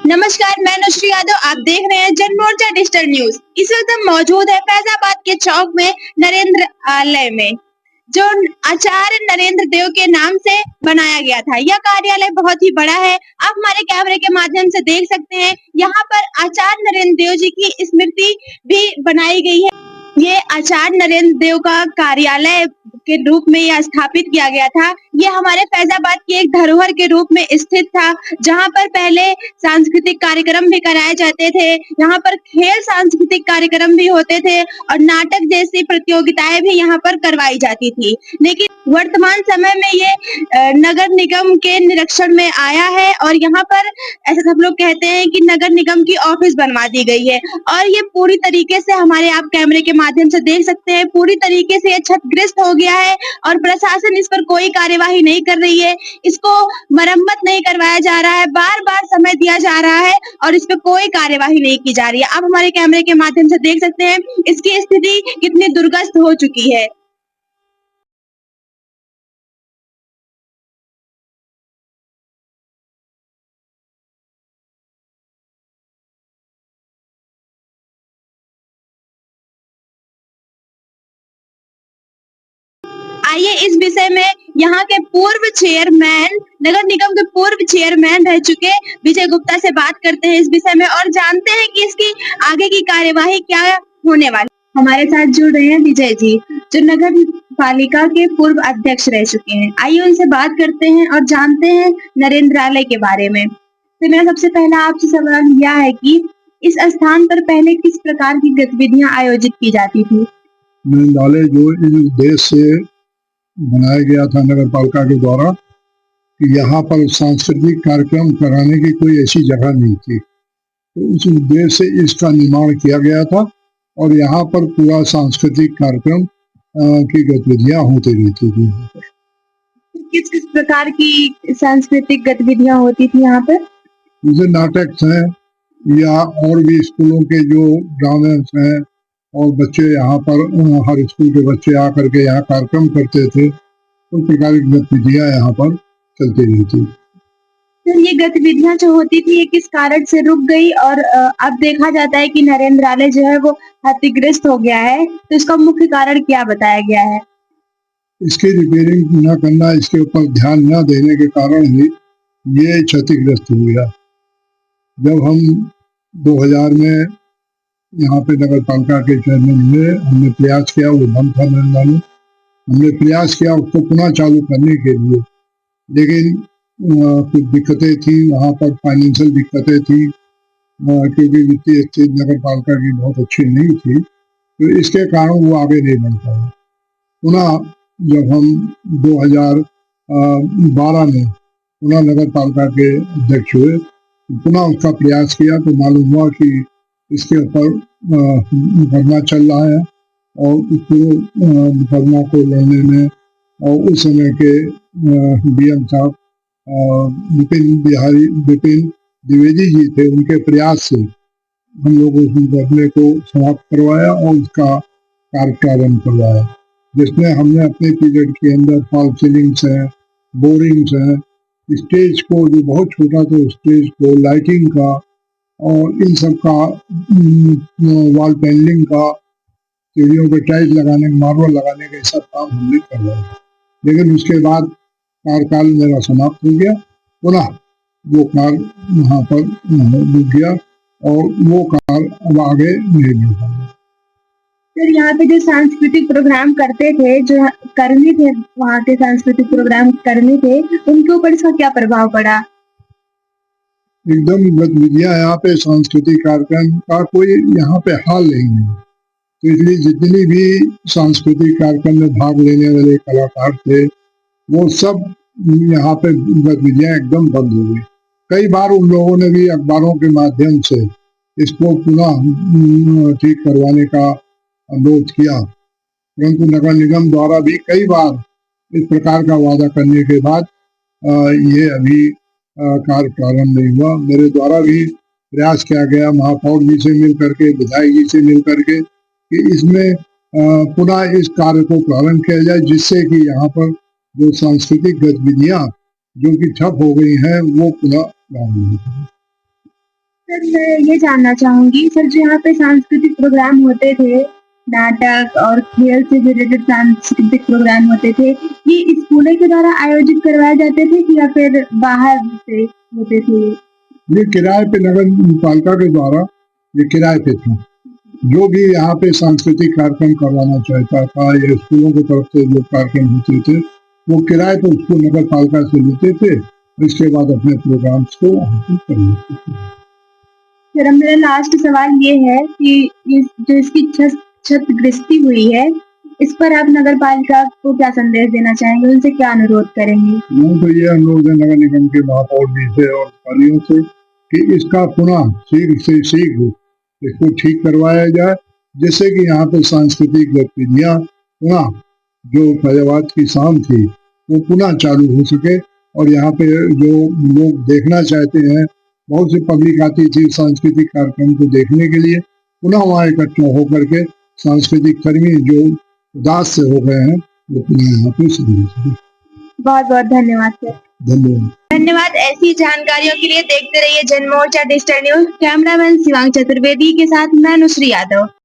नमस्कार, मैं नुश्री यादव। आप देख रहे हैं जनमोर्चा डिजिटल न्यूज। इस वक्त हम मौजूद है फैजाबाद के चौक में नरेंद्र आलय में, जो आचार्य नरेंद्र देव के नाम से बनाया गया था। यह कार्यालय बहुत ही बड़ा है। आप हमारे कैमरे के माध्यम से देख सकते हैं। यहाँ पर आचार्य नरेंद्र देव जी की स्मृति भी बनाई गई है। ये आचार्य नरेंद्र देव का कार्यालय के रूप में यह स्थापित किया गया था। ये हमारे फैजाबाद की एक धरोहर के रूप में स्थित था, जहाँ पर पहले सांस्कृतिक कार्यक्रम भी कराए जाते थे। यहाँ पर खेल सांस्कृतिक कार्यक्रम भी होते थे और नाटक जैसी प्रतियोगिताएं भी यहाँ पर करवाई जाती थी। लेकिन वर्तमान समय में ये नगर निगम के निरीक्षण में आया है और यहाँ पर ऐसा सब लोग कहते हैं कि नगर निगम की ऑफिस बनवा दी गई है और ये पूरी तरीके से हमारे आप कैमरे के माध्यम से देख सकते हैं, पूरी तरीके से ये क्षतिग्रस्त हो गया है और प्रशासन इस पर कोई कार्यवाही नहीं कर रही है। इसको मरम्मत नहीं करवाया जा रहा है, बार-बार समय दिया जा रहा है और इस पे कोई कार्यवाही नहीं की जा रही है। आप हमारे कैमरे के माध्यम से देख सकते हैं इसकी स्थिति कितनी दुर्गस्त हो चुकी है। आइए इस विषय में यहाँ के पूर्व चेयरमैन, नगर निगम के पूर्व चेयरमैन रह चुके विजय गुप्ता से बात करते हैं इस विषय में और जानते हैं कि इसकी आगे की कार्यवाही क्या होने वाली। हमारे साथ जुड़ रहे हैं विजय जी, जो नगर पालिका के पूर्व अध्यक्ष रह चुके हैं। आइए उनसे बात करते हैं और जानते हैं नरेंद्रालय के बारे में। तो मेरा सबसे पहला आपसे सवाल यह है कि इस स्थान पर पहले किस प्रकार की गतिविधियां आयोजित की जाती थी? नरेंद्रालय जो इस देश से बनाया गया था नगर पालिका के द्वारा कि यहाँ पर सांस्कृतिक कार्यक्रम कराने की कोई ऐसी जगह नहीं थी, तो इस उद्देश्य से इसका निर्माण किया गया था और यहाँ पर पूरा सांस्कृतिक कार्यक्रम की गतिविधियां होती रहती थी। किस किस प्रकार की सांस्कृतिक गतिविधियां होती थी यहाँ पर? जैसे नाटक हैं या और भी स्कूलों के जो ड्रामेस हैं और बच्चे यहाँ पर हर स्कूल के बच्चे आकर के यहाँ कार्यक्रम करते थे, उस प्रकार की गतिविधियां यहाँ पर चलती रहती। तो ये गतिविधियां जो होती थी ये किस कारण से रुक गई और अब देखा जाता है कि नरेंद्रालय जो है वो क्षतिग्रस्त हो गया है, तो इसका मुख्य कारण क्या बताया गया है? इसकी रिपेयरिंग न करना, इसके ऊपर ध्यान न देने के कारण ही ये क्षतिग्रस्त हो गया। जब हम 2000 में यहाँ पे नगर पालिका के चेयरमैन हुए, हमने प्रयास किया, वो बंद था नरेंद्रालय, हमने प्रयास किया उसको पुनः चालू करने के लिए, लेकिन कुछ दिक्कतें थी वहाँ पर, फाइनेंशियल दिक्कतें थी क्योंकि वित्तीय स्थिति नगर पालिका की बहुत अच्छी नहीं थी, तो इसके कारण वो आगे नहीं बढ़ पाया। पुनः जब हम 2012 में पुनः नगर पालिका के अध्यक्ष हुए, पुनः उसका प्रयास किया तो मालूम हुआ कि इसके ऊपर मुकदमा चल रहा है और उसको मुकदमा को लड़ने में और उस समय के डीएम साहब विपिन द्विवेदी जी थे, उनके प्रयास से हम लोग उस मुकदमे को समाप्त करवाया और उसका कार्य प्रारंभ करवाया, जिसमें हमने अपने पीरियड के अंदर फॉल सीलिंग्स हैं, बोरिंग्स हैं, स्टेज को जो बहुत छोटा था स्टेज को, लाइटिंग का और इन सब का, वॉल पेंटिंग का, सीढ़ियों पे टाइल्स लगाने, मार्बल लगाने का सब काम हमने करवाया। लेकिन उसके बाद कार्यकाल मेरा समाप्त हो गया, पुनः वो कार्य वहाँ पर रुक गया और वो कार्य अब आगे नहीं बढ़ पाया। फिर यहाँ पे जो सांस्कृतिक प्रोग्राम करते थे, जो कर्मी थे, वहाँ के सांस्कृतिक प्रोग्राम कर्मी थे, उनके ऊपर इसका क्या प्रभाव पड़ा? एकदम गतिविधियां यहाँ पे सांस्कृतिक कार्यक्रम का कोई यहाँ पे हाल नहीं है, तो इसलिए जितनी भी सांस्कृतिक कार्यक्रम में भाग लेने वाले कलाकार थे वो सब यहाँ पे गतिविधियां एकदम बंद हो गई। कई बार उन लोगों ने भी अखबारों के माध्यम से इसको पुनः ठीक करवाने का अनुरोध किया, परंतु नगर निगम द्वारा भी कई बार इस प्रकार का वादा करने के बाद ये अभी कार्य प्रारंभ नहीं हुआ। मेरे द्वारा भी प्रयास किया गया महापौर जी से मिल करके, विधायक जी से मिल करके, कि इसमें पुनः इस कार्य को प्रारंभ किया जाए, जिससे कि यहाँ पर जो सांस्कृतिक गतिविधियां जो कि ठप हो गई हैं वो पुनः प्रारंभ हो जाए। सर मैं ये जानना चाहूंगी सर, जो यहाँ पे सांस्कृतिक प्रोग्राम होते थे, नाटक और खेल से रिलेटेड सांस्कृतिक प्रोग्राम होते थे, ये स्कूलों के द्वारा आयोजित करवाए जाते थे कि या फिर बाहर से होते थे? ये किराए पे नगर पालिका के द्वारा ये किराए पे था। जो भी यहाँ पे सांस्कृतिक कार्यक्रम करवाना चाहता था या स्कूलों की तरफ से जो कार्यक्रम होते थे वो किराए पे उसको नगर पालिका से लेते थे, इसके बाद अपने प्रोग्राम्स को आयोजित कर लेते थे। सर मेरा लास्ट सवाल ये है कि जो इसकी क्षतिग्रस्ती हुई है, इस पर आप नगर पालिका को क्या संदेश देना चाहेंगे, उनसे क्या अनुरोध करेंगे? मैं तो ये अनुरोध है नगर निगम के महापौर जी से और अधिकारियों से कि इसका पुनः शीघ्र से शीघ्र इसको ठीक करवाया जाए, जिससे कि यहाँ पे सांस्कृतिक गतिविधियां पुनः जो फैजाबाद की शान थी वो पुनः चालू हो सके। और यहाँ पे जो लोग देखना चाहते हैं, बहुत सी पब्लिक आती थी सांस्कृतिक कार्यक्रम को देखने के लिए, पुनः वहाँ इकट्ठा होकर के सांस्कृतिक कर्मी जो उदास से हो गए हैं वो पुनः यहाँ पे शुरू। बहुत बहुत धन्यवाद सर। धन्यवाद। धन्यवाद। ऐसी जानकारियों के लिए देखते रहिए Janmorcha digital news. Cameraman Shivang Chaturvedi के साथ मैं नुसरी यादव।